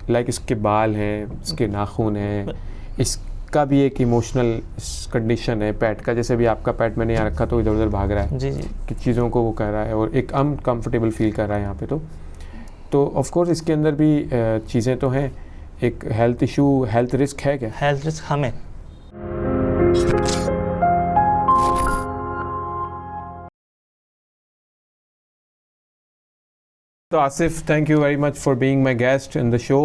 Like इसके बाल हैं, इसके नाखून हैं, इसका भी एक इमोशनल कंडीशन है पेट का। जैसे भी आपका पेट मैंने यहाँ रखा तो इधर उधर भाग रहा है जी जी कि चीज़ों को वो कर रहा है और एक अनकम्फर्टेबल फील कर रहा है यहाँ पे। तो ऑफ कोर्स इसके अंदर भी चीज़ें तो हैं। एक हेल्थ इशू, हेल्थ रिस्क है क्या? हेल्थ रिस्क हमें तो Asif, thank you very much for being my guest in the show.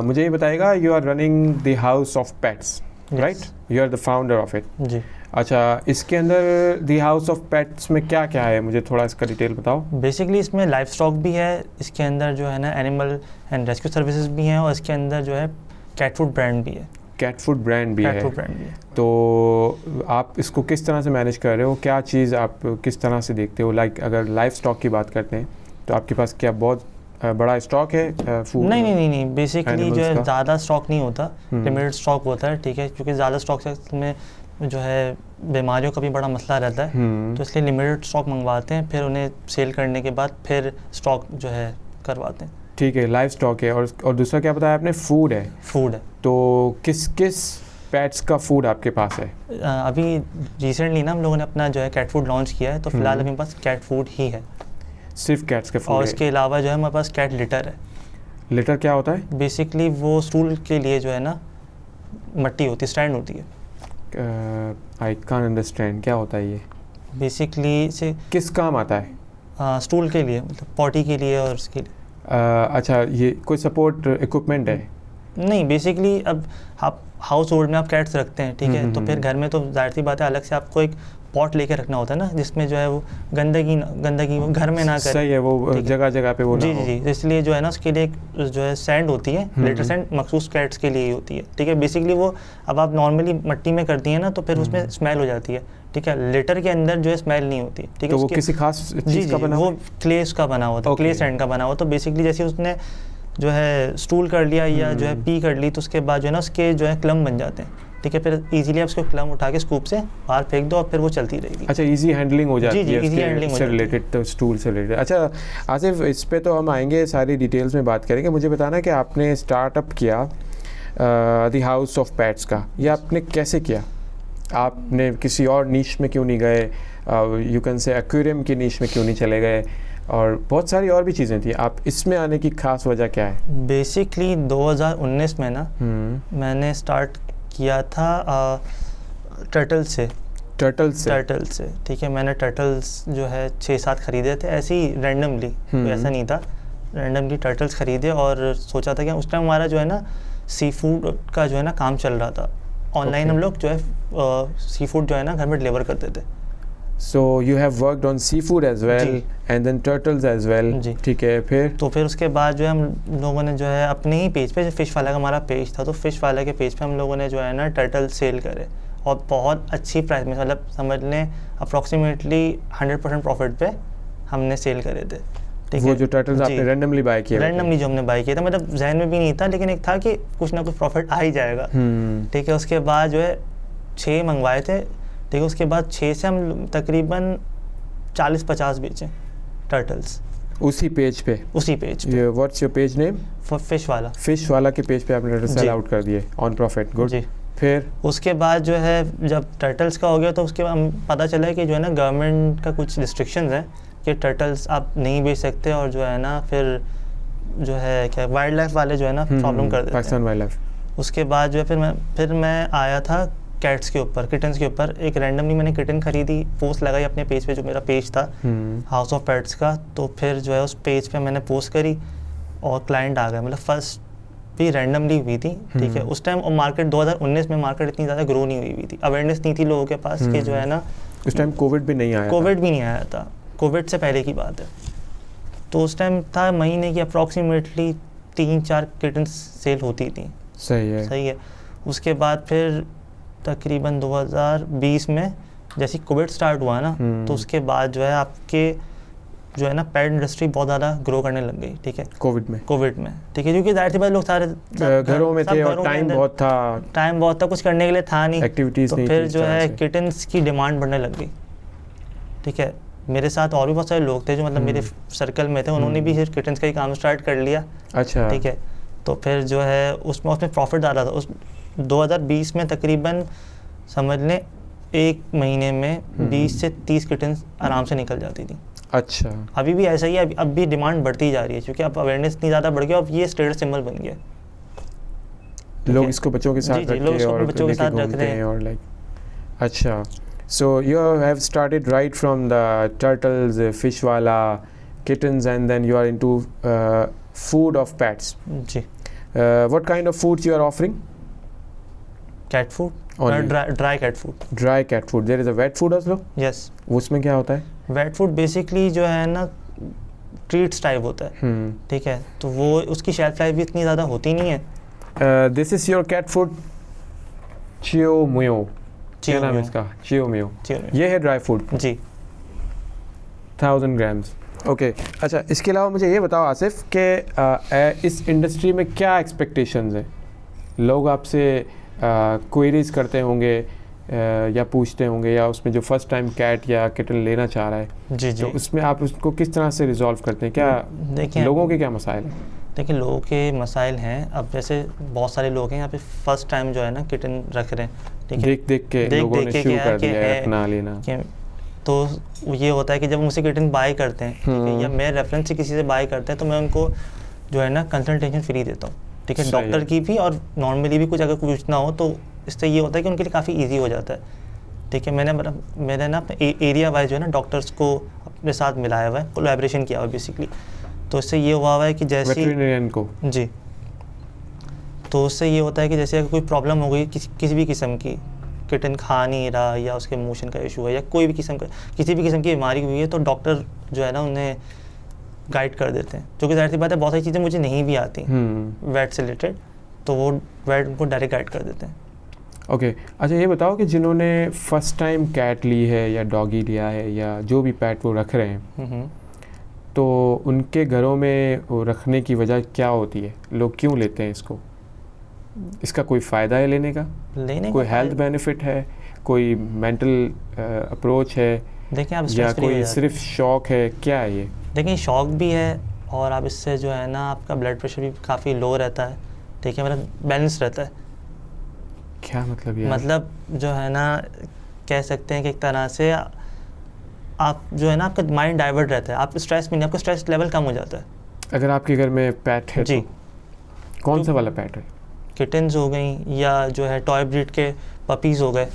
मुझे ये बताइएगा, you are running the house of pets, right? You are the founder of it. जी। अच्छा, इसके अंदर द हाउस ऑफ पेट्स में क्या क्या है, मुझे थोड़ा इसका डिटेल बताओ। बेसिकली इसमें लाइफ स्टॉक भी है, इसके अंदर जो है ना एनिमल एंड रेस्क्यू सर्विसेज भी हैं, और इसके अंदर जो है कैट फूड ब्रांड भी है। कैट फूड ब्रांड भी है। तो आप इसको किस तरह से मैनेज कर रहे हो? क्या चीज़ आप किस तरह से देखते हो? लाइक अगर लाइफ स्टॉक की बात करते हैं तो आपके पास क्या बहुत बड़ा स्टॉक है फूड? नहीं, बेसिकली जो है ज़्यादा स्टॉक नहीं होता, लिमिटेड स्टॉक होता है, ठीक है, क्योंकि ज़्यादा स्टॉक से में जो है बीमारियों का भी बड़ा मसला रहता है, तो इसलिए लिमिटेड स्टॉक मंगवाते हैं, फिर उन्हें सेल करने के बाद फिर स्टॉक जो है करवाते हैं। ठीक है, लाइफ स्टॉक है। और दूसरा क्या बताया आपने? फूड है। फूड है। तो किस किस पेट्स का फूड आपके पास है? अभी रिसेंटली ना हम लोगों ने अपना जो है कैट फूड लॉन्च किया है, तो फिलहाल अपने पास कैट फूड ही है, सिर्फ कैट्स का फूड और है। इसके अलावा जो है हमारे पास कैट लिटर है। लिटर क्या होता है? बेसिकली वो स्टूल के लिए जो है ना मट्टी होती है, स्टैंड होती है। आई कांट अंडरस्टैंड, क्या होता है ये? बेसिकली से किस काम आता है? स्टूल के लिए, मतलब पॉटी के लिए और उसके लिए। अच्छा, ये कोई सपोर्ट इक्विपमेंट है? नहीं, बेसिकली अब आप हाउस होल्ड में आप कैट्स रखते हैं, ठीक है, तो फिर घर में तो जाहिर सी बात है अलग से आपको एक पॉट लेके रखना होता है ना, जिसमें जो है वो गंदगी वो घर में ना करे। सही है, वो जगह जगह पे वो जी ना हो। जी, इसलिए जो है ना उसके लिए एक जो है सैंड होती है, लिटर सैंड मखसूस कैट्स के लिए ही होती है, ठीक है। बेसिकली वो अब आप नॉर्मली मिट्टी में करती हैं ना तो फिर उसमें स्मेल हो जाती है, ठीक है। लिटर के अंदर जो है स्मेल नहीं होती, ठीक है। तो वो किसी खास चीज़ का बना? वो क्ले का बना हुआ था, क्ले सैंड का बना हुआ। तो बेसिकली जैसे उसने जो है स्टूल कर लिया या जो है पी कर ली, तो उसके बाद जो है ना उसके जो है क्लम बन जाते हैं, ठीक है। फिर इजीली आप उसको क्लम उठा के स्कूप से बाहर फेंक दो और फिर वो चलती रहेगी। अच्छा, इजी हैंडलिंग हो जाती है इजी हैंडलिंग से रिलेटेड, तो स्टूल से रिलेटेड। अच्छा आसिफ, इस पे तो हम आएंगे, सारी डिटेल्स में बात करेंगे। मुझे बताना कि आपने स्टार्टअप किया द हाउस ऑफ पेट्स का, ये आपने कैसे किया? आपने किसी और नीश में क्यों नहीं गए? यू कैन से एक्वेरियम की नीश में क्यों नहीं चले गए? और बहुत सारी और भी चीज़ें थी, आप इसमें आने की खास वजह क्या है? बेसिकली 2019 में ना मैंने स्टार्ट किया था टर्टल से, ठीक है। मैंने टर्टल्स जो है 6-7 खरीदे थे, ऐसे ही रैंडमली, कोई ऐसा नहीं था, रैंडमली टर्टल्स खरीदे और सोचा था कि उस टाइम हमारा जो है ना सी फूड का जो है ना काम चल रहा था ऑनलाइन। हम लोग जो है सी फूड जो है ना घर में डिलीवर करते थे। So you have worked on seafood as well and then turtles as well, ठीक है। फिर उसके बाद जो है हम लोगों ने जो है अपने ही पेज पे, फिश वाला का हमारा पेज था, तो फिश वाला के पेज पे हम लोगों ने जो है ना टर्टल सेल करे और बहुत अच्छी प्राइस में, मतलब समझ लें अप्रॉक्सीमेटली 100% प्रॉफिट पे हमने सेल करे थे, ठीक है। वो जो टर्टल्स आपने रैंडमली बाय किए? रैंडमली जो हमने बाय किया था, मतलब जहन में भी नहीं था, लेकिन एक था कि कुछ ना कुछ प्रॉफिट आ ही जाएगा, ठीक है। उसके बाद जो है 6 मंगवाए थे, ठीक है। उसके बाद 6 से हम तकरीबन 40-50 बेचे टर्टल्स उसी पेज पे। What's your page name? Fish वाला के पेज पे आपने टर्टल सेल आउट कर दिए ऑन प्रॉफिट, गुड। फिर उसके बाद जो है जब टर्टल्स का हो गया तो उसके बाद हम पता चला कि जो है ना गवर्नमेंट का कुछ रिस्ट्रिक्शंस है कि टर्टल्स आप नहीं बेच सकते, और जो है ना फिर जो है क्या वाइल्ड लाइफ वाले जो है ना प्रॉब्लम कर देते हैं, पाकिस्तान वाइल्ड लाइफ। उसके बाद जो है फिर मैं आया था कैट्स के ऊपर, किटन्स के ऊपर। एक रैंडमली मैंने किटन खरीदी, पोस्ट लगाई अपने पेज पे, जो मेरा पेज था हाउस ऑफ पेट्स का। तो फिर जो है उस पेज पे मैंने पोस्ट करी और क्लाइंट आ गए, मतलब फर्स्ट भी रैंडमली हुई थी, ठीक है। उस टाइम और मार्केट 2019 में मार्केट इतनी ज़्यादा ग्रो नहीं हुई थी, अवेयरनेस नहीं थी लोगों के पास कि जो है ना उस टाइम कोविड भी नहीं आया था, कोविड से पहले की बात है। तो उस टाइम था महीने की अप्रॉक्सीमेटली 3-4 किटन्स सेल होती थी। सही है। उसके बाद फिर तकरीबन 2020 में जैसे कोविड स्टार्ट हुआ ना, तो उसके बाद जो है आपके जो है ना पेट इंडस्ट्री बहुत ज़्यादा ग्रो करने लग गई, ठीक है। कोविड में, ठीक है, क्योंकि जाहिर सी बात लोग सारे घरों में थे और टाइम बहुत था, कुछ करने के लिए था नहीं, एक्टिविटीज़ तो फिर जो है किटन्स की डिमांड बढ़ने लग गई, ठीक है। मेरे साथ और भी बहुत सारे लोग थे जो मतलब मेरे सर्कल में थे, उन्होंने भी सिर्फ किटन्स का ही काम स्टार्ट कर लिया, अच्छा, ठीक है। तो फिर जो है उसमें प्रॉफिट ज़्यादा था। उस 2020 में तकरीबन समझ लें 1 महीने में 20 से 30 किटन्स आराम से निकल जाती थी। अच्छा, अभी भी ऐसा ही है, अब भी डिमांड बढ़ती जा रही है क्योंकि अब अवेयरनेस इतनी ज़्यादा बढ़ गया, अब ये स्टेटस सिंबल बन गया। लोग इसको बच्चों के साथ जी, लोग इसको बच्चों के साथ रख रहे हैं और लाइक अच्छा। So you have started right from the turtles, fish वाला, kittens, and then you are into food of pets. जी। What kind of foods you are offering? Cat food? Only. Dry cat food. Dry cat food. There is a wet food also? Yes. उसमें क्या होता है? Wet food basically जो है ना treats type होता है, ठीक है, तो वो उसकी शेल्फ लाइफ भी इतनी ज़्यादा होती नहीं है। This is your cat food Chio Mio. क्या नाम है इसका? Chio Mio. ये है ड्राई फूड जी, 1000 grams. ओके अच्छा, इसके अलावा मुझे ये बताओ आसिफ कि इस इंडस्ट्री में क्या एक्सपेक्टेशंस हैं? लोग आपसे क्वेरीज करते होंगे या पूछते होंगे, या उसमें जो फर्स्ट टाइम कैट या किटन लेना चाह रहा है जी जी, तो उसमें आप उसको किस तरह से रिजॉल्व करते हैं? क्या देखिए लोगों के क्या मसाइल हैं? देखिए लोगों के मसाइल हैं, अब जैसे बहुत सारे लोग हैं यहाँ पे फर्स्ट टाइम जो है ना किटन रख रहे हैं, ठीक है, देख के लोगों ने शुरू कर दिया है रखना लेना। तो ये होता है कि जब मुझसे किटन बाय करते हैं, ठीक है, या मैं रेफरेंस से किसी से बाय करते हैं तो मैं उनको जो है ना कंसल्टेशन फ्री देता हूँ, ठीक है, डॉक्टर की भी और नॉर्मली भी कुछ अगर पूछना हो तो इससे ये होता है कि उनके लिए काफ़ी इजी हो जाता है, ठीक है। मैंने ना अपने एरिया वाइज जो है ना डॉक्टर्स को अपने साथ मिलाया हुआ है, कोलैबोरेशन किया हुआ है बेसिकली। तो इससे ये हुआ है कि जैसे वेटरिनेरियन को जी, तो उससे ये होता है कि जैसे अगर कोई प्रॉब्लम हो गई किसी भी किस्म की, किटन खा नहीं रहा या उसके मोशन का इशू है या कोई भी किसी भी किस्म की बीमारी हुई है, तो डॉक्टर जो है ना उन्हें गाइड कर देते हैं, जो कि जाहिर सी बात है बहुत सारी चीज़ें मुझे नहीं भी आती वेट से रिलेटेड, तो वो वेट उनको डायरेक्ट गाइड कर देते हैं। ओके अच्छा, ये बताओ कि जिन्होंने फर्स्ट टाइम कैट ली है या डॉगी लिया है या जो भी पेट वो रख रहे हैं, तो उनके घरों में वो रखने की वजह क्या होती है? लोग क्यों लेते हैं इसको? इसका कोई फ़ायदा है लेने का? कोई हेल्थ बेनिफिट है, कोई मेंटल अप्रोच है, देखिए आप या कोई सिर्फ शौक है, क्या है ये? देखिए शौक भी है और आप इससे जो है ना आपका ब्लड प्रेशर भी काफ़ी लो रहता है, ठीक है, मतलब बैलेंस रहता है। क्या मतलब यार? मतलब जो है ना कह सकते हैं कि एक तरह से आप जो है ना आपका माइंड डाइवर्ट रहता है, आप स्ट्रेस में नहीं, आपका स्ट्रेस लेवल कम हो जाता है। अगर आपके घर में पेट है जी, तो कौन सा वाला पेट है? किटन्स हो गई या जो है टॉय ब्रीड के पपीज़ हो गए,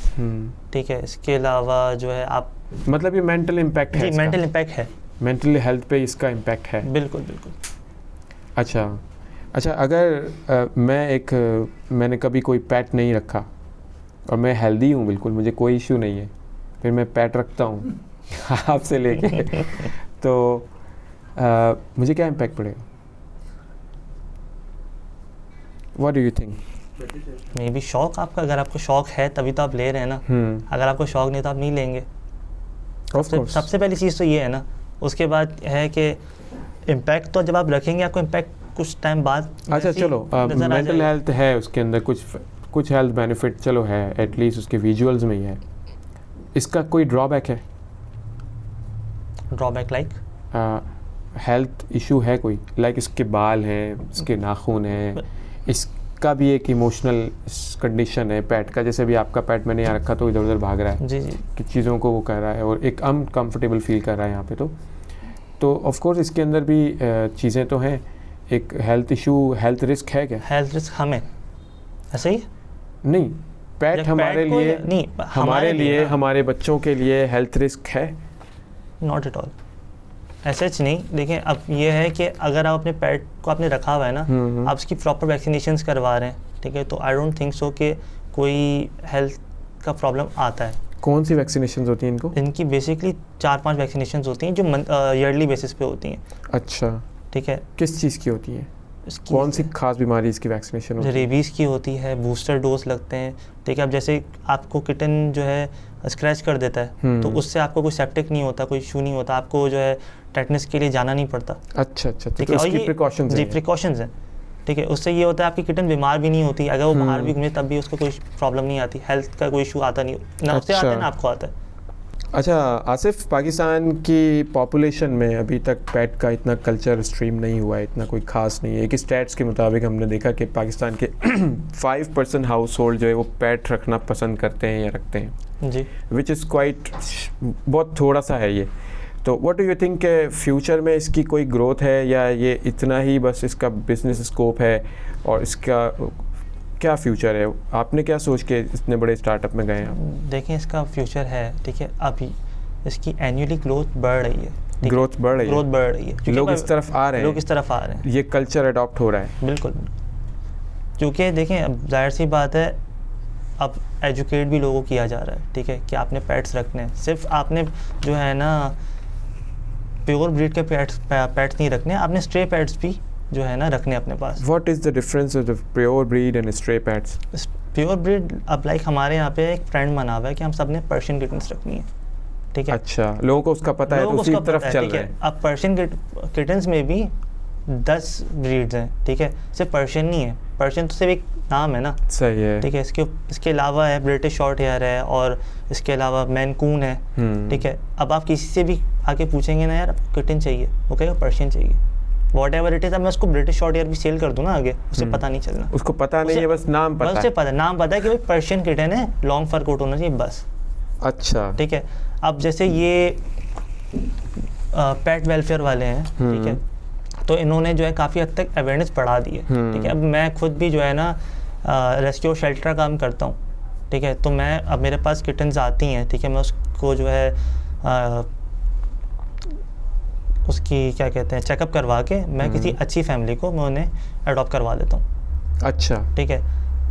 ठीक है, इसके अलावा जो है आप मतलब ये मेंटल इम्पैक्ट है? जी, मेंटल इम्पैक्ट है, मेंटल हेल्थ पे इसका इम्पैक्ट है। बिल्कुल बिल्कुल। अच्छा अगर मैंने कभी कोई पेट नहीं रखा और मैं हेल्दी हूँ बिल्कुल, मुझे कोई इशू नहीं है, फिर मैं पेट रखता हूँ आपसे लेके तो मुझे क्या इम्पैक्ट पड़ेगा? What do you think? May be शौक आपका, अगर आपको शौक है तभी तो आप ले रहे हैं ना, अगर आपको शौक नहीं तो आप नहीं लेंगे। सबसे पहली चीज़ तो ये है ना, उसके बाद है कि इम्पैक्ट तो जब आप रखेंगे आपको इम्पैक्ट कुछ टाइम बाद। अच्छा चलो, मेंटल हेल्थ है उसके अंदर, कुछ हेल्थ बेनिफिट चलो है, एटलीस्ट उसके विजुअल्स में ही है। इसका कोई ड्रॉबैक है? ड्रॉबैक लाइक हेल्थ इशू है कोई? लाइक इसके बाल हैं, इसके नाखून हैं, इसका भी एक इमोशनल कंडीशन है पेट का, जैसे भी आपका पेट मैंने यहाँ रखा तो इधर उधर भाग रहा है जी जी, कि चीज़ों को वो कर रहा है और एक अनकम्फर्टेबल फील कर रहा है यहाँ पे, तो ऑफ कोर्स इसके अंदर भी चीज़ें तो हैं। एक हेल्थ इशू, हेल्थ रिस्क है क्या? हेल्थ रिस्क हमें ऐसे ही नहीं, पेट हमारे लिए नहीं, हमारे लिए हमारे बच्चों के लिए हेल्थ रिस्क है? नॉट एट ऑल, ऐसे नहीं। देखिए अब ये है कि अगर आप अपने पेट को आपने रखा हुआ है ना, आप उसकी प्रॉपर वैक्सीनेशंस करवा रहे हैं, ठीक है, तो आई डोंट थिंक सो कि कोई हेल्थ का प्रॉब्लम आता है। कौन सी वैक्सीनेशंस होती हैं इनको? इनकी बेसिकली 4-5 वैक्सीनेशंस होती हैं जो ईयरली बेसिस पे होती हैं। अच्छा, ठीक है, किस चीज़ की होती है? कौन सी खास बीमारी इसकी वैक्सीनेशन होती है? रेबीज़ की होती है, बूस्टर डोज लगते हैं, ठीक है। अब जैसे आपको किटन जो है स्क्रैच कर देता है तो उससे आपको कोई सेप्टिक नहीं होता, कोई इशू नहीं होता, आपको जो है टेटनस के लिए जाना नहीं पड़ता। अच्छा, तो उसकी प्रिकॉशंस जी, प्रिकॉशंस हैं, ठीक है। उससे ये होता है आपकी किटन बीमार भी नहीं होती, अगर वो बाहर भी घूमे तब भी उसको कोई प्रॉब्लम नहीं आती, हेल्थ का कोई इशू आता नहीं, ना उससे आता है ना आपको आता है। अच्छा आसिफ, पाकिस्तान की पॉपुलेशन में अभी तक पेट का इतना कल्चर स्ट्रीम नहीं हुआ है, इतना कोई ख़ास नहीं है। एक स्टैट्स के मुताबिक हमने देखा कि पाकिस्तान के 5% हाउस होल्ड जो है वो पेट रखना पसंद करते हैं या रखते हैं जी, विच इज़ क्वाइट, बहुत थोड़ा सा है ये। तो व्हाट डू यू थिंक के फ्यूचर में इसकी कोई ग्रोथ है या ये इतना ही बस इसका बिजनेस स्कोप है, और इसका क्या फ्यूचर है? आपने क्या सोच के इतने बड़े स्टार्टअप में गए हैं आप? देखिए इसका फ्यूचर है, ठीक है। अभी इसकी एनुअली ग्रोथ बढ़ रही है, ग्रोथ बढ़ रही है, ग्रोथ बढ़ रही है, लोग इस तरफ आ रहे हैं, लोग इस तरफ आ रहे हैं, ये कल्चर अडॉप्ट हो रहा है। बिल्कुल। क्योंकि देखें अब जाहिर सी बात है, अब एजुकेट भी लोगों को किया जा रहा है, ठीक है, कि आपने पेट्स रखने हैं। सिर्फ आपने जो है ना प्योर ब्रीड के पेट्स नहीं रखने, आपने स्ट्रे पेट्स भी जो है ना रखने अपने पास। What is the difference of the pure breed and stray pets? Pure breed अब लाइक हमारे यहाँ पे एक ट्रेंड बना हुआ है कि हम सब ने पर्शियन किटन्स रखनी है, ठीक है। अच्छा, लोगों को उसका पता है तो उसी तरफ चल रहे हैं। अब पर्शियन किटन्स में भी 10 ब्रीड्स हैं, ठीक है। सिर्फ पर्शियन नहीं है, पर्शियन तो सिर्फ एक नाम है ना, सही है, ठीक है। इसके अलावा है ब्रिटिश शॉर्ट हेयर है, और इसके अलावा मैन कून है, ठीक है। अब आप किसी से भी आके पूछेंगे ना यार किटन चाहिए, वो कहेगा पर्शियन चाहिए, वॉट एवर इट इज। अब मैं उसको ब्रिटिश शॉर्ट हेयर भी सेल कर दूँ ना आगे, उसे पता नहीं चलना, उसको पता नहीं है, बस नाम पता है, उसे पता नाम पता है कि भाई पर्शियन किटन है, लॉन्ग फर कोट होना चाहिए बस। अच्छा, ठीक है। अब जैसे ये पेट वेलफेयर वाले हैं, ठीक है, तो इन्होंने जो है काफ़ी हद तक अवेयरनेस बढ़ा दी है, ठीक है। अब मैं खुद भी जो है ना रेस्क्यू शेल्टर का काम करता हूँ, ठीक है। तो मैं अब मेरे पास किटन्स आती हैं, ठीक है, मैं उसको जो है उसकी क्या कहते हैं चेकअप करवा के मैं किसी अच्छी फैमिली को मैं उन्हें अडॉप्ट करवा देता हूँ। अच्छा, ठीक है।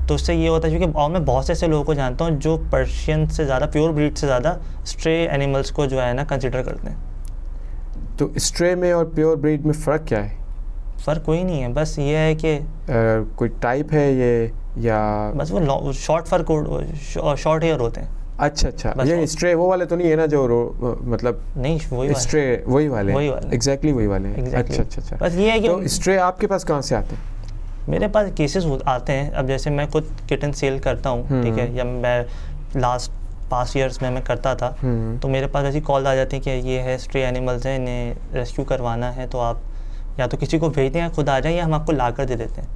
तो उससे ये होता है क्योंकि और मैं बहुत से ऐसे लोगों को जानता हूँ जो पर्शियन से ज़्यादा, प्योर ब्रीड से ज़्यादा स्ट्रे एनिमल्स को जो है ना कंसिडर करते हैं। तो स्ट्रे में और प्योर ब्रीड में फ़र्क क्या है? फ़र्क कोई नहीं है, बस ये है कि कोई टाइप है ये, या बस वो शॉर्ट फर शॉर्ट हेयर होते हैं। अच्छा अच्छा, ये स्ट्रे वो वाले तो नहीं है ना जो मतलब नहीं, वही स्ट्रे वही वाले एग्जैक्टली वही वाले हैं। exactly. अच्छा अच्छा अच्छा, बस ये है कि तो स्ट्रे आपके पास कहाँ से आते हैं? मेरे पास केसेस आते हैं। अब जैसे मैं खुद किटन सेल करता हूँ, ठीक है, या मैं लास्ट 5 ईयर्स में मैं करता था, तो मेरे पास ऐसी कॉल आ जाती है कि ये है स्ट्रे एनिमल्स हैं, इन्हें रेस्क्यू करवाना है, तो आप या तो किसी को भेज दें या खुद आ जाए, या हम आपको ला कर दे देते हैं,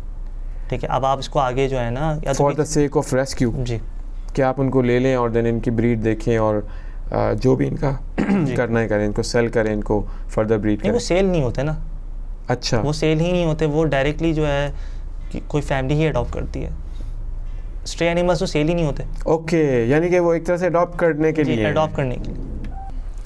ठीक है। अब आप इसको आगे जो है ना for the sake of rescue, जी, कि आप उनको ले लें और देन इनकी ब्रीड देखें और जो भी इनका करना है करें, इनको सेल करें, इनको फर्दर ब्रीड करें। वो सेल नहीं होते ना। अच्छा, वो सेल ही नहीं होते, वो डायरेक्टली जो है कि कोई फैमिली ही अडॉप्ट करती है। स्ट्रे एनिमल्स तो सेल ही नहीं होते। ओके, यानी कि वो एक तरह से अडॉप्ट करने के लिए, अडॉप्ट करने के लिए।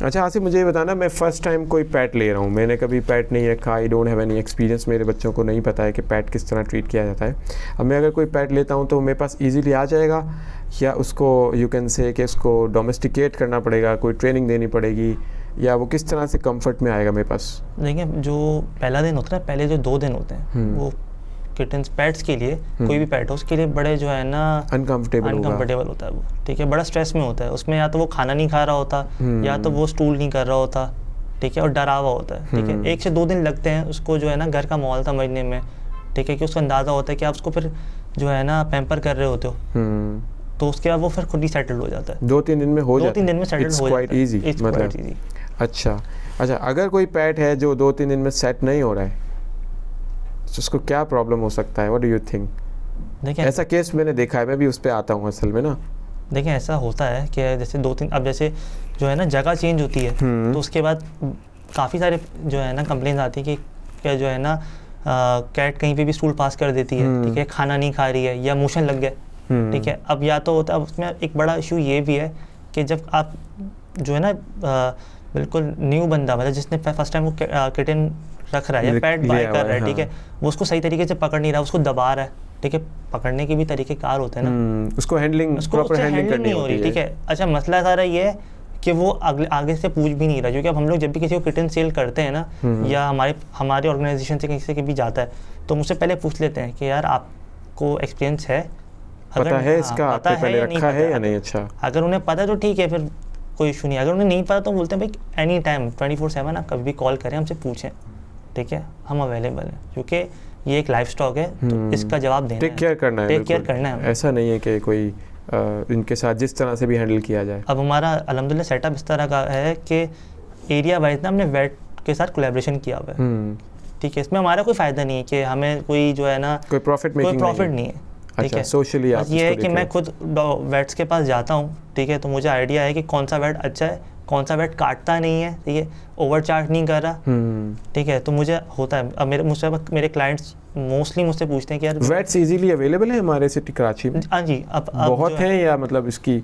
अच्छा आसिफ, मुझे ये बताना, मैं फ़र्स्ट टाइम कोई पेट ले रहा हूँ, मैंने कभी पेट नहीं रखा, I don't have any experience, मेरे बच्चों को नहीं पता है कि पेट किस तरह ट्रीट किया जाता है। अब मैं अगर कोई पेट लेता हूँ तो मेरे पास इजीली आ जाएगा, या उसको यू कैन से कि उसको डोमेस्टिकेट करना पड़ेगा, कोई ट्रेनिंग देनी पड़ेगी, या वो किस तरह से कंफर्ट में आएगा मेरे पास? देखिए, जो पहला दिन होता है, पहले जो 2 दिन होते हैं, वो किटन्स पेट्स के लिए, कोई भी पेट हो उसके लिए बड़े जो है ना अनकम्फर्टेबल होता है वो, ठीक है, बड़ा स्ट्रेस में होता है। उसमें या तो वो खाना नहीं खा रहा होता, या तो वो स्टूल नहीं कर रहा होता, ठीक है, और डरा हुआ होता है, ठीक है। 1 से 2 दिन लगते हैं उसको जो है ना घर का माहौल समझने में, ठीक है, कि उसको अंदाज़ा होता है कि आप उसको फिर जो है ना पैम्पर कर रहे होते हो, तो उसके बाद वो फिर खुद ही सेटल हो जाता है। 2-3 दिन में हो जाता है, 2-3 दिन में सेटल हो जाता है, इट्स क्वाइट इजी। अच्छा, अगर कोई पेट है जो 2-3 दिन में सेट नहीं हो रहा है, तो उसको क्या प्रॉब्लम हो सकता है? What do you think? देखिए, ऐसा केस मैंने देखा है, मैं भी उस पर आता हूँ असल में ना। देखिए, ऐसा होता है कि जैसे 2-3, अब जैसे जो है ना जगह चेंज होती है, तो उसके बाद काफ़ी सारे जो है ना कंप्लेंट आती है कि क्या जो है ना कैट कहीं पे भी स्टूल पास कर देती है, ठीक है, खाना नहीं खा रही है, या मोशन लग गया, ठीक है। अब या तो होता है, उसमें एक बड़ा इशू ये भी है कि जब आप जो है ना बिल्कुल न्यू बंदा, मतलब जिसने फर्स्ट टाइम वो किटन रख रहा है या पेट बाय कर रहा है, ठीक है, वो उसको सही तरीके से पकड़ नहीं रहा, उसको दबा रहा है, ठीक है। पकड़ने के भी तरीके कार होते हैं ना, उसको हैंडलिंग, प्रॉपर हैंडलिंग करनी हो रही है, ठीक है। अच्छा, मसला सारा ये है कि वो आगे से पूछ भी नहीं रहा, क्योंकि अब हम लोग जब भी किसी को किटन सेल करते हैं ना, या हमारे ऑर्गेनाइजेशन से किसी के भी जाता है, तो मुझसे पहले पूछ लेते हैं कि यार आपको एक्सपीरियंस है, पता है इसका, आपने पहले रखा है या नहीं? अच्छा, अगर उन्हें पता तो ठीक है, फिर कोई इशू नहीं। अगर उन्हें नहीं पता तो बोलते हैं भाई एनी टाइम 24/7 आप कभी भी कॉल करें, हमसे पूछें, ठीक है, हम अवेलेबल हैं। क्योंकि ये एक लाइफ स्टॉक है, तो इसका जवाब देना है, टेक केयर करना है, टेक केयर करना है। ऐसा नहीं है कि कोई इनके साथ जिस तरह से भी हैंडल किया जाए। अब हमारा अल्हम्दुलिल्लाह सेटअप इस तरह का है कि एरिया वाइज ना हमने वेट के साथ कोलैबोरेशन किया हुआ है, ठीक है। इसमें हमारा कोई फ़ायदा नहीं है कि हमें कोई जो है ना कोई प्रॉफिट नहीं है, ठीक है। सोशली आप ये है कि मैं खुद वेट्स के पास जाता हूँ, ठीक है, तो मुझे आइडिया है कि कौन सा वेट अच्छा है, कौन सा वेट काटता नहीं है, ठीक है, ओवर चार्ज नहीं कर रहा, ठीक है। तो मुझे होता है, अब मेरे क्लाइंट्स मोस्टली मुझसे पूछते हैं कि यार वेट्स इजीली अवेलेबल है हमारे सिटी कराची में? हाँ जी, अब बहुत है या मतलब इसकी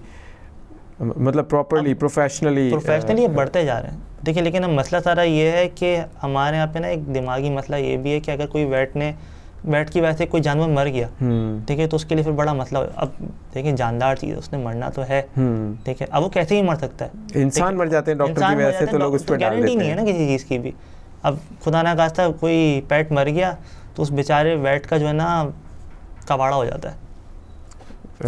मतलब प्रॉपर्ली प्रोफेशनली बढ़ते जा रहे हैं, देखिए। लेकिन अब मसला सारा ये है कि हमारे यहाँ पे ना एक दिमागी मसला ये भी है कि अगर कोई वेट की वजह से कोई जानवर मर गया, ठीक है, तो उसके लिए फिर बड़ा मसला हो। अब देखिए जानदार चीज़, उसने मरना तो है, ठीक है, अब वो कैसे ही मर सकता है, इंसान मर जाते हैं डॉक्टर की वजह से, तो लोग उस पर डाल देते हैं, गारंटी नहीं है ना किसी चीज़ की भी। अब खुदा ना खास्ता कोई पेट मर गया तो उस बेचारे वेट का जो है ना कबाड़ा हो जाता है,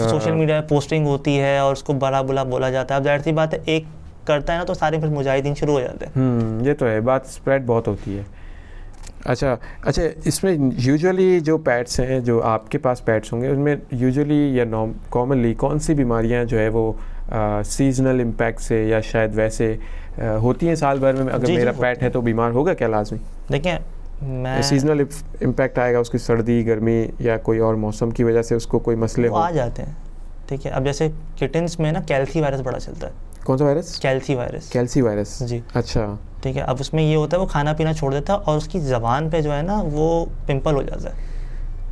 सोशल मीडिया पे पोस्टिंग होती है और उसको बड़ा बुला बोला जाता है। अब जाहिर सी बात है, एक करता है ना तो सारे फिर मुजाहिदीन शुरू हो जाते हैं। ये तो है, बात स्प्रेड बहुत होती है। अच्छा, इसमें यूजुअली जो पेट्स हैं, जो आपके पास पेट्स होंगे, उनमें यूजुअली या कॉमनली कौन सी बीमारियां जो है वो सीजनल इम्पैक्ट से या शायद वैसे होती हैं साल भर में? अगर मेरा पेट है तो बीमार होगा क्या लाजमी? देखिए मैं सीजनल इम्पैक्ट आएगा, उसकी सर्दी गर्मी या कोई और मौसम की वजह से उसको कोई मसले आ जाते हैं, ठीक है। अब जैसे किटन्स में ना कैल्सी वायरस बड़ा चलता है। कौन सा वायरस? कैल्सी वायरस जी, अच्छा, ठीक है। अब उसमें ये होता है वो खाना पीना छोड़ देता है और उसकी ज़बान पे जो है ना वो पिंपल हो जाता है,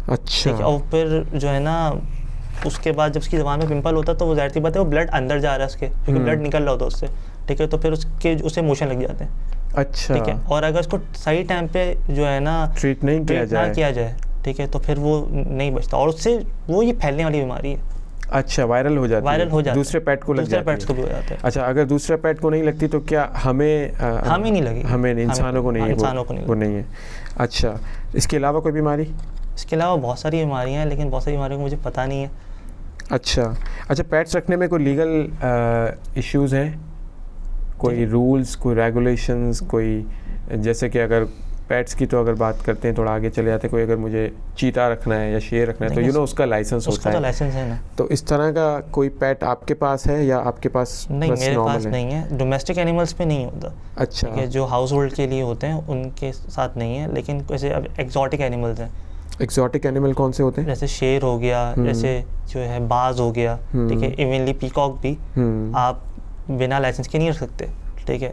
अच्छा, ठीक है। और फिर जो है ना उसके बाद जब उसकी ज़बान पे पिंपल होता है तो वो जाहिर सी बात है वो ब्लड अंदर जा रहा है उसके, क्योंकि ब्लड निकल रहा होता है उससे, ठीक है। तो फिर उसे मोशन लग जाते हैं, अच्छा, ठीक है। और अगर उसको सही टाइम पे जो है ना ट्रीट नहीं किया जाए, ठीक है, तो फिर वो नहीं बचता और उससे वो ये फैलने वाली बीमारी है। अच्छा, वायरल हो जाता है, दूसरे पेट को लग जाती है, दूसरे पेट्स को भी हो जाता है। अच्छा, अगर दूसरे पेट को नहीं लगती तो क्या हमें नहीं लगी? हमें नहीं, इंसानों को नहीं, वो नहीं है। अच्छा, इसके अलावा कोई बीमारी? इसके अलावा बहुत सारी बीमारियाँ हैं, लेकिन बहुत सारी बीमारियों को मुझे पता नहीं है। अच्छा, पेट्स रखने में कोई लीगल इश्यूज़ हैं, कोई रूल्स, कोई रेगुलेशंस, कोई जैसे कि अगर पेट्स की तो अगर बात करते हैं थोड़ा आगे चले जाते हैं, कोई अगर मुझे चीता रखना है या शेर रखना है तो उसका लाइसेंस होता है, लाइसेंस है ना। तो इस तरह का कोई पेट आपके पास है या आपके पास नहीं? मेरे पास नहीं है, डोमेस्टिक एनिमल्स पे नहीं होता। अच्छा, जो हाउस होल्ड के लिए होते हैं उनके साथ नहीं है, लेकिन जैसे अब एक्जॉटिक एनिमल्स हैं। एक्जॉटिक एनिमल कौन से होते हैं? जैसे शेर हो गया, जैसे जो है बाज हो गया, ठीक है, इवनली पीकॉक भी आप बिना लाइसेंस के नहीं रख सकते, ठीक है।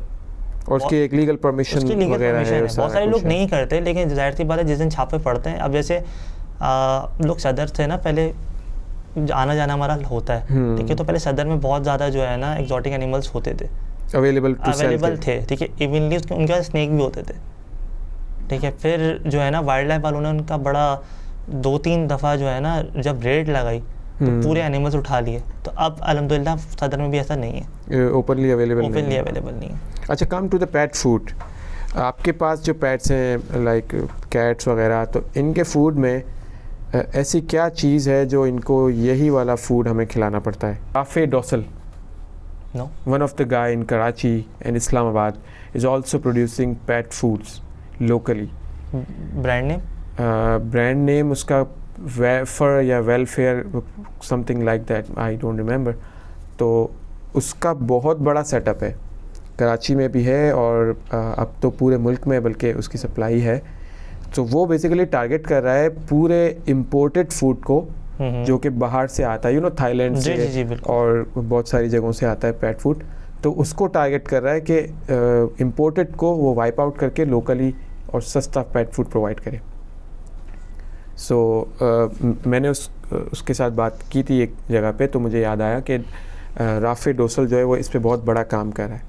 और उसकी एक लीगल परमिशन वगैरह है। बहुत सारे लोग नहीं करते, लेकिन जाहिर सी बात है जिस दिन छापे पड़ते हैं, अब जैसे लोग सदर से ना पहले आना जाना हमारा होता है, ठीक है, तो पहले सदर में बहुत ज़्यादा जो है ना एक्जॉटिक एनिमल्स होते थे, अवेलेबल थे, ठीक है। इवनली उनके पास स्नेक भी होते थे, ठीक है। फिर जो है ना वाइल्ड लाइफ वालों ने उनका बड़ा 2-3 दफ़ा जो है ना जब रेड लगाई तो पूरे एनिमल्स उठा लिए। तो अब अल्हम्दुलिल्लाह सदर में भी ऐसा नहीं है, ओपनली अवेलेबल नहीं है। अच्छा, come to the pet food, आपके पास जो पेट्स हैं लाइक कैट्स वगैरह, तो इनके फूड में ऐसी क्या चीज़ है जो इनको यही वाला फूड हमें खिलाना पड़ता है? Rafe dorsal, one of the guy in Karachi and Islamabad is also producing pet foods locally. Brand name उसका वेफर या welfare something like that, I don't remember. तो उसका बहुत बड़ा सेटअप है, कराची में भी है और अब तो पूरे मुल्क में बल्कि उसकी सप्लाई है। तो वो बेसिकली टारगेट कर रहा है पूरे इम्पोर्टेड फूड को जो कि बाहर से आता है, थाईलैंड से और बहुत सारी जगहों से आता है पेट फूड। तो उसको टारगेट कर रहा है कि इम्पोर्टेड को वो वाइप आउट करके लोकली और सस्ता पेट फूड प्रोवाइड करे। सो मैंने उसके साथ बात की थी एक जगह पे, तो मुझे याद आया कि राफे डोसल जो है वो इस पे बहुत बड़ा काम कर रहा है।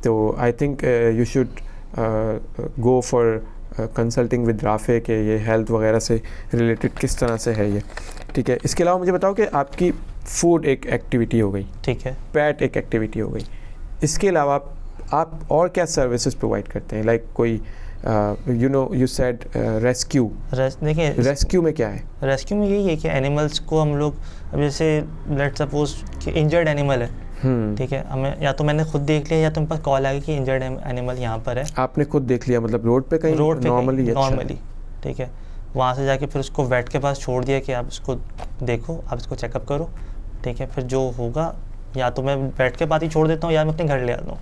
तो I think you should go for consulting with Rafe के ये हेल्थ वगैरह से रिलेटेड किस तरह से है ये, ठीक है। इसके अलावा मुझे बताओ कि आपकी फूड एक एक्टिविटी हो गई, ठीक है, पेट एक एक्टिविटी हो गई, इसके अलावा आप और क्या सर्विसेज प्रोवाइड करते हैं? लाइक कोई you said रेस्क्यू। देखिए रेस्क्यू में क्या है? रेस्क्यू में यही है कि एनिमल्स को हम लोग, अब जैसे लेट्स सपोज कि इंजर्ड एनिमल है, ठीक है, हमें या तो मैंने खुद देख लिया या तो मेरे पास कॉल आ गई कि इंजर्ड एनिमल यहाँ पर है। आपने खुद देख लिया मतलब रोड पे कहीं? नॉर्मली, ठीक है। वहाँ से जाके फिर उसको वेट के पास छोड़ दिया कि आप इसको देखो, आप इसको चेकअप करो, ठीक है। फिर जो होगा या तो मैं वेट के पास ही छोड़ देता हूँ या मैं अपने घर ले आता हूँ,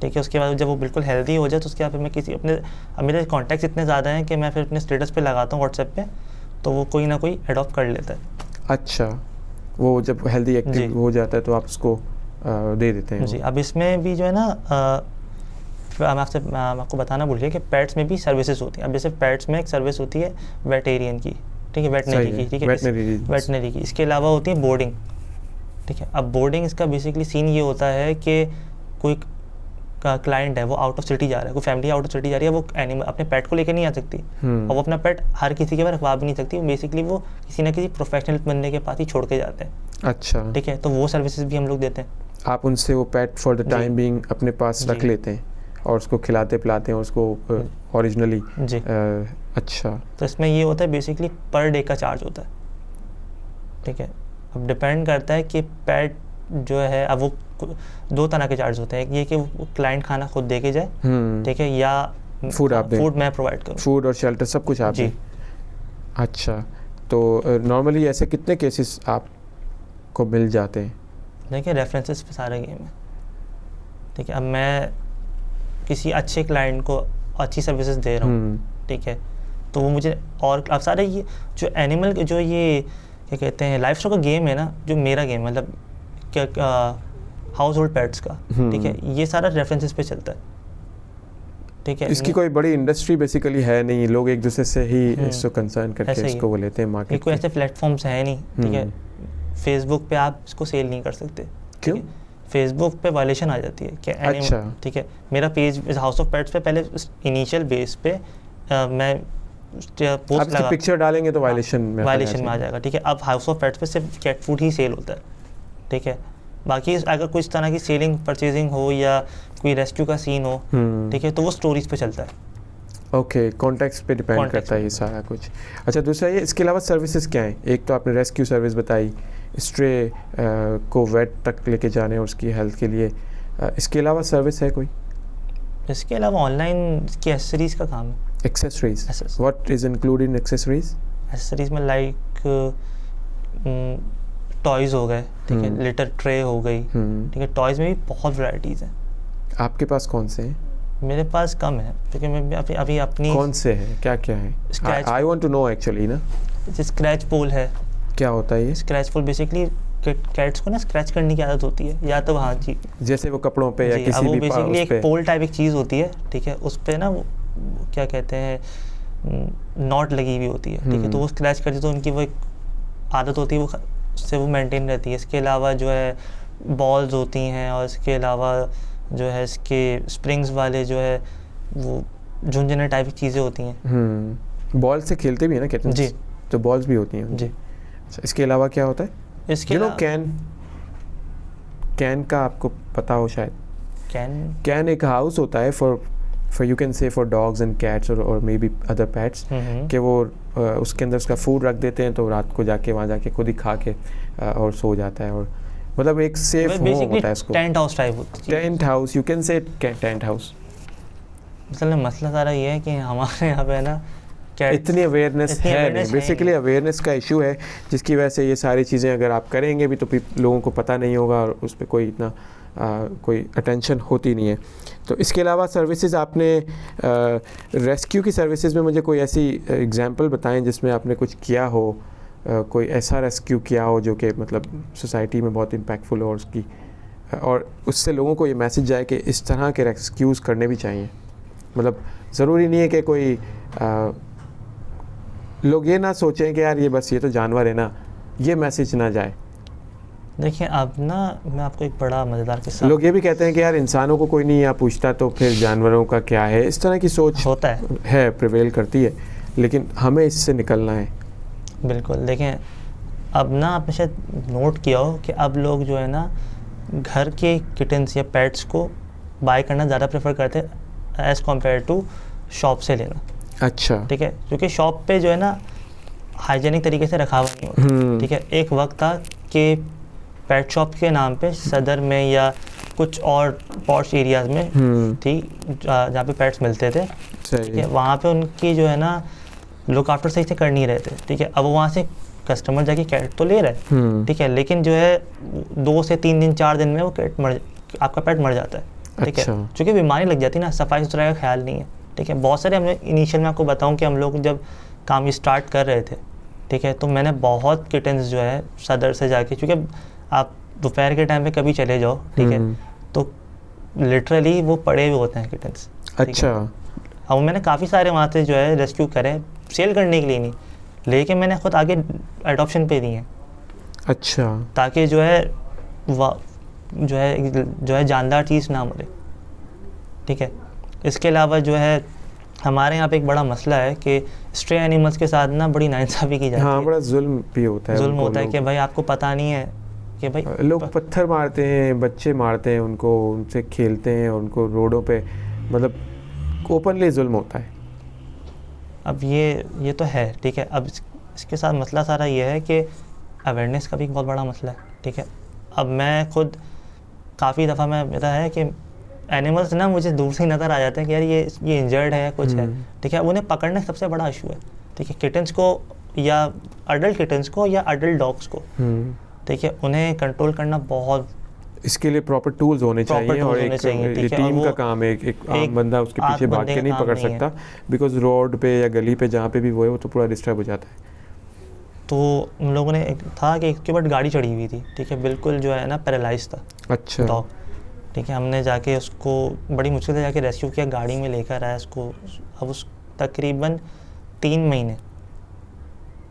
ठीक है। उसके बाद जब वो बिल्कुल हेल्दी हो जाए तो उसके बाद फिर मैं किसी अपने, अब मेरे कॉन्टैक्ट्स इतने ज़्यादा हैं कि मैं फिर अपने स्टेटस पे लगाता हूँ व्हाट्सएप पे, तो वो कोई ना कोई अडॉप्ट कर लेता है। अच्छा, वो जब हेल्दी एक्टिव हो जाता है तो आप उसको दे देते हैं? जी। अब इसमें भी जो है ना मैं आपको बताना भूल गया कि पेट्स में भी सर्विसेज होती हैं। अब जैसे पेट्स में एक सर्विस होती है वेटेरियन की, ठीक है, वेटनरी की, ठीक है, वेटनरी की। इसके अलावा होती है बोर्डिंग, ठीक है। अब बोर्डिंग इसका बेसिकली सीन ये होता है कि कोई क्लाइंट है, वो आउट ऑफ सिटी जा रहा है, कोई फैमिली आउट ऑफ सिटी जा रही है, वो एनिमल अपने पेट को लेकर नहीं आ सकती, और वो अपना पेट हर किसी के पास रखवा भी नहीं सकती। बेसिकली वो किसी ना किसी प्रोफेशनल बंदे के पास ही छोड़ के जाते हैं। अच्छा, ठीक है, तो वो सर्विसेज भी हम लोग देते हैं। आप उनसे वो पेट फॉर द टाइम बीइंग अपने पास रख लेते हैं और उसको खिलाते पिलाते हैं उसको ओरिजिनली? जी। अच्छा, तो इसमें ये होता है बेसिकली पर डे का चार्ज होता है, ठीक है। अब डिपेंड करता है कि पेट जो है, अब वो 2 तरह के चार्ज होते हैं। एक ये कि वो क्लाइंट खाना खुद दे के जाए, ठीक है, या फूड मैं प्रोवाइड करूँ। फूड और शेल्टर सब कुछ आप जी। अच्छा, तो नॉर्मली ऐसे कितने केसेस आपको मिल जाते हैं? देखिए रेफरेंसेस पे सारा गेम है, ठीक है। अब मैं किसी अच्छे क्लाइंट को अच्छी सर्विसेज दे रहा हूँ, ठीक है, तो वो मुझे, और अब सारे ये जो एनिमल जो ये क्या कहते हैं लाइफ स्टॉक का गेम है ना, जो मेरा गेम मतलब क्या हाउस होल्ड पेट्स का, ठीक है, ये सारा रेफरेंसेस पे चलता है, ठीक है। इसकी कोई बड़ी इंडस्ट्री बेसिकली है नहीं, लोग एक दूसरे से ही इसको कंसर्न करके इसको वो लेते हैं मार्केट। कोई ऐसे प्लेटफॉर्म्स है नहीं, ठीक है। फेसबुक पे आप इसको सेल नहीं कर सकते। क्यों? फेसबुक पे वायलेशन आ जाती है कि अच्छा, ठीक है। मेरा पेज हाउस ऑफ पेट्स पे पहले इनिशियल बेस पे मैं पोस्ट लगा, पिक्चर डालेंगे तो वायलेशन में आ जाएगा, ठीक है। अब हाउस ऑफ पेट्स पे सिर्फ कैट फूड ही सेल होता है, ठीक है। बाकी अगर कुछ तरह की सेलिंग परचेजिंग हो या कोई रेस्क्यू का सीन हो, ठीक है, तो वो स्टोरीज पे चलता है। ओके, कॉन्टेक्स्ट पे डिपेंड करता है ये सारा कुछ। अच्छा, दूसरा ये, इसके अलावा सर्विसेज क्या हैं? एक तो आपने रेस्क्यू सर्विस बताई, स्ट्रे को वेट तक लेके जाने और उसकी हेल्थ के लिए, इसके अलावा सर्विस है कोई? इसके अलावा ऑनलाइन की एक्सेसरीज का काम है। Accessories, what is included in accessories? Accessories में लाइक टॉयज हो गए, ठीक है, लिटर ट्रे हो गई, ठीक है। टॉयज में भी बहुत वैरायटीज हैं। आपके पास कौन से हैं? मेरे पास कम है क्योंकि मैं अभी अपनी। कौन से हैं, क्या क्या है? I want to know actually ना। स्क्रैच पोल है। क्या होता है ये? स्क्रैच पोल बेसिकली कैट्स को ना स्क्रैच करने की आदत होती है, या तो हाँ जी, जैसे वो कपड़ों पे या किसी भी बेसिकली एक पोल टाइप एक चीज़ होती है, ठीक है। उस पे ना वो क्या कहते हैं नॉट लगी हुई होती है, ठीक है, तो वो स्क्रैच करती तो उनकी वो एक आदत होती है, वो उससे वो मेंटेन रहती है। इसके अलावा जो है बॉल्स होती हैं, और इसके अलावा जो है इसके स्प्रिंग्स वाले जो है वो झुंझुने टाइप की चीज़ें होती हैं। बॉल से खेलते भी है ना किटन्स? जी, तो बॉल्स भी होती हैं। जी। अच्छा, इसके अलावा क्या होता है? इसके कैन का आपको पता हो शायद। कैन एक हाउस होता है for you can say for dogs and cats और मे बी अदर पेट्स, कि वो उसके अंदर उसका फूड रख देते हैं, तो रात को जाके वहाँ जाके खुद ही खा के और सो जाता है, और मतलब एक सेफ होम होता है इसको। टेंट हाउस टाइप होता है। Tent house, you can say tent house. मतलब मसला सारा ये है कि हमारे यहाँ पे ना इतनी अवेयरनेस है नहीं, बेसिकली अवेयरनेस का इशू है, जिसकी वजह से ये सारी चीज़ें अगर आप करेंगे भी तो लोगों को पता नहीं होगा और उस पर कोई इतना कोई अटेंशन होती नहीं है। तो इसके अलावा सर्विसेज आपने रेस्क्यू की सर्विसेज में मुझे कोई ऐसी एग्जांपल बताएं जिसमें आपने कुछ किया हो, कोई ऐसा रेस्क्यू किया हो जो कि मतलब सोसाइटी में बहुत इम्पैक्टफुल हो, और उससे लोगों को ये मैसेज जाए कि इस तरह के रेस्क्यूज़ करने भी चाहिए। मतलब ज़रूरी नहीं है कि कोई लोग ये ना सोचें कि यार ये तो जानवर है ना, ये मैसेज ना जाए। देखिए अब ना मैं आपको एक बड़ा मज़ेदार किस्सा, लोग ये भी कहते हैं कि यार इंसानों को कोई नहीं यहाँ पूछता तो फिर जानवरों का क्या है, इस तरह की सोच होता है प्रिवेल करती है, लेकिन हमें इससे निकलना है। बिल्कुल। देखें अब ना आपने शायद नोट किया हो कि अब लोग जो है ना घर के किटन्स या पेट्स को बाय करना ज़्यादा प्रेफर करते हैं एज़ कम्पेयर टू शॉप से लेना। अच्छा, ठीक है, क्योंकि शॉप पे जो है ना हाइजेनिक तरीके से रखा हुआ नहीं होता। ठीक है, एक वक्त था कि पेट शॉप के नाम पे सदर में या कुछ और पॉश एरियाज़ में थी जहाँ पे पेट्स मिलते थे, ठीक है, वहाँ पे उनकी जो है ना लुक आफ्टर सही से कर नहीं रहे थे, ठीक है। अब वहाँ से कस्टमर जाके कैट तो ले रहा है, ठीक है, लेकिन जो है 2 से 3 दिन 4 दिन में वो आपका पेट मर जाता है, ठीक है, क्योंकि बीमारी लग जाती है ना, सफाई सुथराई का ख्याल नहीं है, ठीक है। बहुत सारे हमने इनिशियल में आपको बताऊं कि हम लोग जब काम स्टार्ट कर रहे थे, ठीक है, तो मैंने बहुत किटन्स जो है सदर से जाके, क्योंकि आप दोपहर के टाइम पे कभी चले जाओ, ठीक है, तो लिटरली वो पड़े हुए होते हैं किटन्स। अच्छा। अब मैंने काफ़ी सारे वहाँ से जो है रेस्क्यू करे, सेल करने के लिए नहीं, लेकिन मैंने खुद आगे अडॉप्शन पे दिए हैं। अच्छा। ताकि जो है जानदार चीज़ ना मरे, ठीक है। इसके अलावा जो है हमारे यहाँ पे एक बड़ा मसला है कि स्ट्रे एनिमल्स के साथ ना बड़ी नाइंसाफ़ी की जाती है। हाँ, बड़ा जुल्म भी होता है। जुल्म होता है कि भाई आपको पता नहीं है कि भाई लोग पत्थर मारते हैं, बच्चे मारते हैं उनको, उनसे खेलते हैं, उनको रोडों पे, मतलब ओपनली जुल्म होता है। अब ये तो है, ठीक है। अब इसके साथ मसला सारा ये है कि अवेयरनेस का भी एक बहुत बड़ा मसला है, ठीक है। अब मैं खुद काफ़ी दफ़ा मेरा है कि एनिमल्स ना मुझे दूर से नज़र आ जाते हैं कि यार ये इंजर्ड है, कुछ है, ठीक है। उन्हें पकड़ना सबसे बड़ा इशू है, ठीक है। किटन्स को या अडल्ट किटन्स को या अडल्ट डॉग्स को, ठीक है, उन्हें कंट्रोल करना बहुत, इसके लिए प्रॉपर टूल्स होने चाहिए और एक टीम का काम है। एक आम बंदा उसके पीछे भाग के नहीं पकड़ सकता, बिकॉज रोड पे या गली पे जहाँ पे भी वो है वो तो पूरा डिस्टर्ब हो जाता है। तो उन लोगों ने एक था कि इसके ऊपर गाड़ी चढ़ी हुई थी, ठीक है, बिल्कुल जो है ना पैरालाइज था। अच्छा। डॉग, ठीक है। हमने जाके उसको बड़ी मुश्किल से जाके रेस्क्यू किया, गाड़ी में लेकर आया उसको। अब उस तकरीबन 3 महीने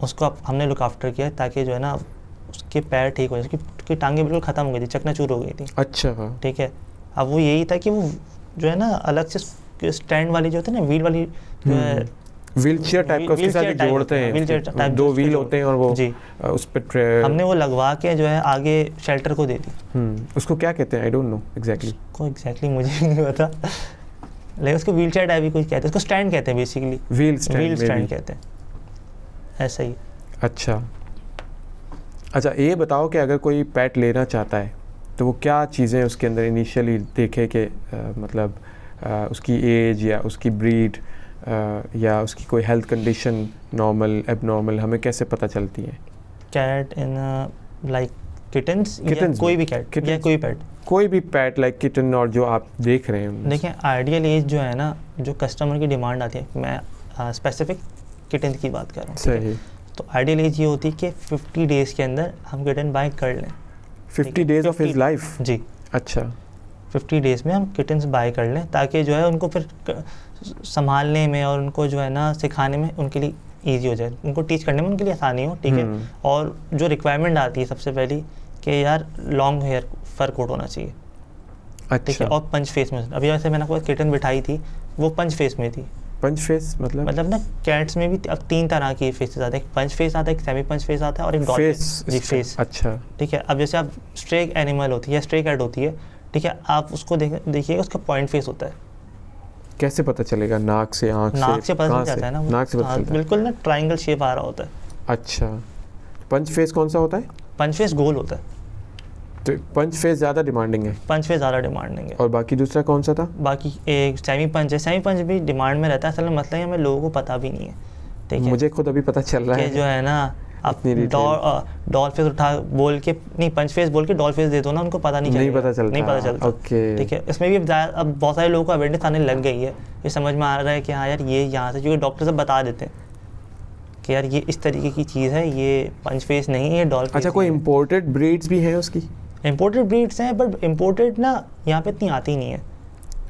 उसको हमने लुक आफ्टर किया, ताकि जो है ना उसके पैर ठीक हो जाए, उसकी टांगें बिल्कुल ख़त्म हो गई थी, चकनाचूर हो गई थी। अच्छा। ठीक है। अब वो यही था कि वो जो है ना अलग से स्टैंड वाली जो होती है ना, व्हील वाली जो है, व्हीलचेयर टाइप का उसके साथ जोड़ते हैं, व्हीलचेयर टाइप 2 व्हील होते हैं और वो जी उस पे हमने वो लगवा के जो है आगे शेल्टर को दे दी। उसको क्या कहते हैं? I don't know exactly. उसको एग्जैक्टली मुझे भी नहीं पता, लेकिन उसको व्हीलचेयर टाइप ही कुछ कहते हैं, उसको स्टैंड कहते हैं बेसिकली, व्हील स्टैंड कहते हैं, ऐसा ही। अच्छा, ये बताओ कि अगर कोई पेट लेना चाहता है तो वो क्या चीज़ें उसके अंदर इनिशियली देखे कि मतलब उसकी एज या उसकी ब्रीड या उसकी कोई हेल्थ कंडीशन नॉर्मल एबनॉर्मल हमें कैसे पता चलती है? कैट इन लाइक किटन्स या कोई भी कैट या कोई भी पेट लाइक किटन और जो आप देख रहे हैं। देखिए आइडियल एज जो है ना, जो कस्टमर की डिमांड आती है, मैं स्पेसिफिक किटन की बात कर रहा हूँ। सही। तो आइडियल एज ये होती है कि 50 डेज़ के अंदर हम किटन बाय कर लें। 50 डेज़ ऑफ हिज लाइफ? जी। अच्छा। 50 डेज़ में हम किटन्स बाय कर लें, ताकि जो है उनको फिर संभालने में और उनको जो है ना सिखाने में उनके लिए ईजी हो जाए, उनको टीच करने में उनके लिए आसानी हो, ठीक है। और जो रिक्वायरमेंट आती है सबसे पहली कि यार लॉन्ग हेयर फर कोट होना चाहिए। अच्छा। ठीक है। और पंच फेस में, अभी जैसे मैंने आपको किटन बिठाई थी वो पंच फेस में थी। पंच फेस मतलब ना कैट्स में भी अब 3 तरह की फेसेस आते हैं, एक पंच फेस आता है, एक सेमी पंच फेस आता है और एक डॉट फेस। जी फेस। अच्छा। ठीक है। अब जैसे आप स्ट्रे एनिमल होती है, स्ट्रे कैट होती है, ठीक है, आप उसको देखिएगा उसका पॉइंट फेस होता है। कैसे पता चलेगा? नाक से, आँख से? नाक से पता चल जाता है ना, नाक से पता चलता है, बिल्कुल ना ट्रायंगल शेप आ रहा होता है। अच्छा। पंच फेस कौन सा होता है? पंच फेस गोल होता है। तो पंच फेस ज़्यादा डिमांडिंग है? पंच फेस ज़्यादा डिमांडिंग है। और बाकी दूसरा कौन सा था? बाकी एक सेमी पंच है, सेमी पंच भी डिमांड में रहता है। असल में मसला है हमें लोगों को पता भी नहीं है, ठीक है। मुझे खुद अभी पता चल रहा है जो है ना, आप डॉल फेस उठा बोल के नहीं, पंच फेस बोल के डॉल फेस दे दो ना, उनको पता नहीं पता चलता। ओके। ठीक है। इसमें भी अब बहुत सारे लोगों को अवेयरनेस आने लग गई है, ये समझ में आ रहा है कि हाँ यार ये यहाँ से, क्योंकि डॉक्टर सब बता देते हैं कि यार ये इस तरीके की चीज़ है, ये पंच फेस नहीं है, डॉल फेस। अच्छा, कोई इम्पोर्टेड ब्रीड्स भी हैं उसकी? इम्पोर्टेड ब्रीड्स हैं, बट इम्पोर्टेड ना यहाँ पे इतनी आती नहीं है।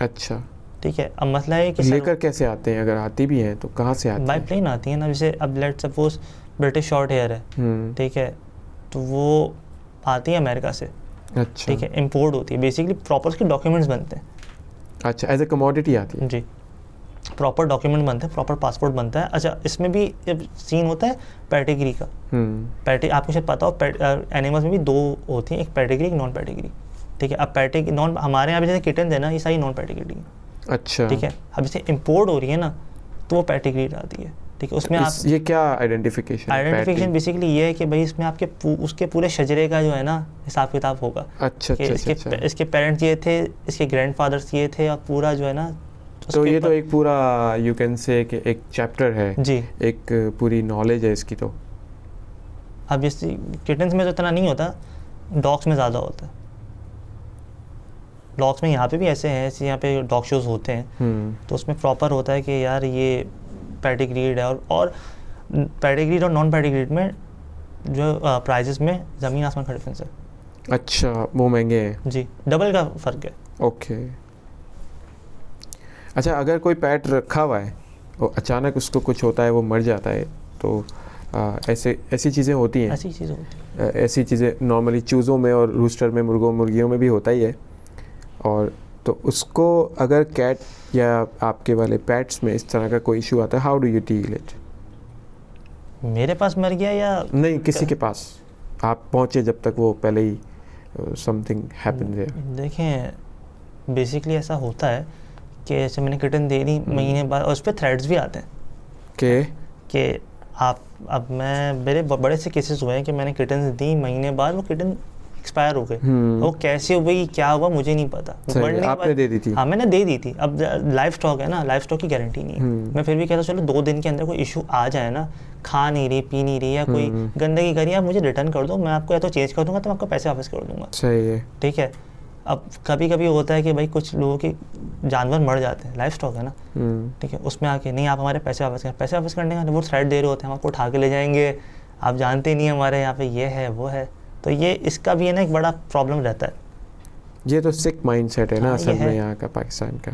अच्छा। ठीक है। अब मसला है कि लेकर कैसे आते हैं? अगर आती भी हैं तो कहाँ से आती हैं? बाय प्लेन आती है ना। जैसे अब let suppose British short hair है, ठीक है, तो वो आती है अमेरिका से। अच्छा। ठीक है। इम्पोर्ट होती है, बेसिकली प्रॉपर उसके डॉक्यूमेंट्स बनते हैं। अच्छा, एज ए कमोडिटी आती है? जी, प्रॉपर डॉक्यूमेंट बनते हैं, प्रॉपर पासपोर्ट बनता है। अच्छा, इसमें भी सीन होता है पेडिग्री का। आपको शायद पता हो, एनिमल्स में भी 2 होती हैं, एक पेडिग्री, एक नॉन पेडिग्री। ठीक है। अब हमारे यहाँ पे जैसे किटन है ना, ये सारी नॉन पेडिग्री है। अच्छा। ठीक है। अब जैसे इम्पोर्ट हो रही है ना, तो वो पेडिग्री आती है। ठीक है। उसमें आप ये क्या आइडेंटिफिकेशन बेसिकली ये है कि भाई इसमें आपके उसके पूरे शजरे का जो है ना हिसाब किताब होगा। अच्छा। इसके पेरेंट्स ये थे, इसके ग्रैंडफादर्स ये थे, और पूरा जो है ना तो ये तो एक पूरा यू कैन से कि एक चैप्टर है जी, एक पूरी नॉलेज है इसकी। तो अब जैसे किटन्स में तो इतना नहीं होता, डॉग्स में ज़्यादा होता है। डॉग्स में यहाँ पे भी ऐसे हैं, ऐसे यहाँ पे डॉग शोज़ होते हैं, तो उसमें प्रॉपर होता है कि यार ये पेडिग्रीड है, और पेडिग्रीड और नॉन पेडिग्रीड में जो प्राइजेस में ज़मीन आसमान का डिफरेंस है। अच्छा, वो महंगे हैं? जी, डबल का फ़र्क है। ओके। अच्छा, अगर कोई पेट रखा हुआ है और अचानक उसको कुछ होता है, वो मर जाता है, तो ऐसी चीज़ें होती हैं? ऐसी चीज़ें होती हैं, ऐसी चीज़ें नॉर्मली चूज़ों में और रूस्टर में, मुर्गियों में भी होता ही है। और तो उसको अगर कैट या आपके वाले पेट्स में इस तरह का कोई इशू आता है, how do you deal it? मेरे पास मर गया या नहीं, किसी के पास आप पहुँचे जब तक वो पहले ही समथिंग हैपन देयर? देखें, बेसिकली ऐसा होता है कि ऐसे मैंने किटन दे दी, महीने बाद और उस पर थ्रेड्स भी आते हैं कि आप, अब मेरे बड़े से केसेस हुए हैं कि मैंने किटन दी, महीने बाद वो किटन एक्सपायर हो गए। वो कैसे हुई, क्या हुआ, मुझे नहीं पता। आपने दे दी थी? हाँ, मैंने दे दी थी। अब लाइफ स्टॉक है ना, लाइफ स्टॉक की गारंटी नहीं है। मैं फिर भी कहता चलो 2 दिन के अंदर कोई इशू आ जाए ना, खा नहीं रही, पी नहीं रही, या कोई गंदगी करी, आप मुझे रिटर्न कर दो, मैं आपको या तो चेंज कर दूंगा, तो मैं आपको पैसे वापस कर दूंगा। सही है, ठीक है। अब कभी कभी होता है कि भाई कुछ लोगों के जानवर मर जाते हैं, लाइफ स्टॉक है ना, ठीक है, उसमें आके नहीं आप हमारे पैसे वापस करें, पैसे वापस करने का वो थ्रेट दे रहे होते हैं, हम आपको उठा के ले जाएंगे, आप जानते नहीं हमारे यहाँ पे ये है वो है। तो ये इसका भी है ना एक बड़ा प्रॉब्लम रहता है। ये तो सिक माइंडसेट है ना हाँ, असल में यहाँ का, पाकिस्तान का।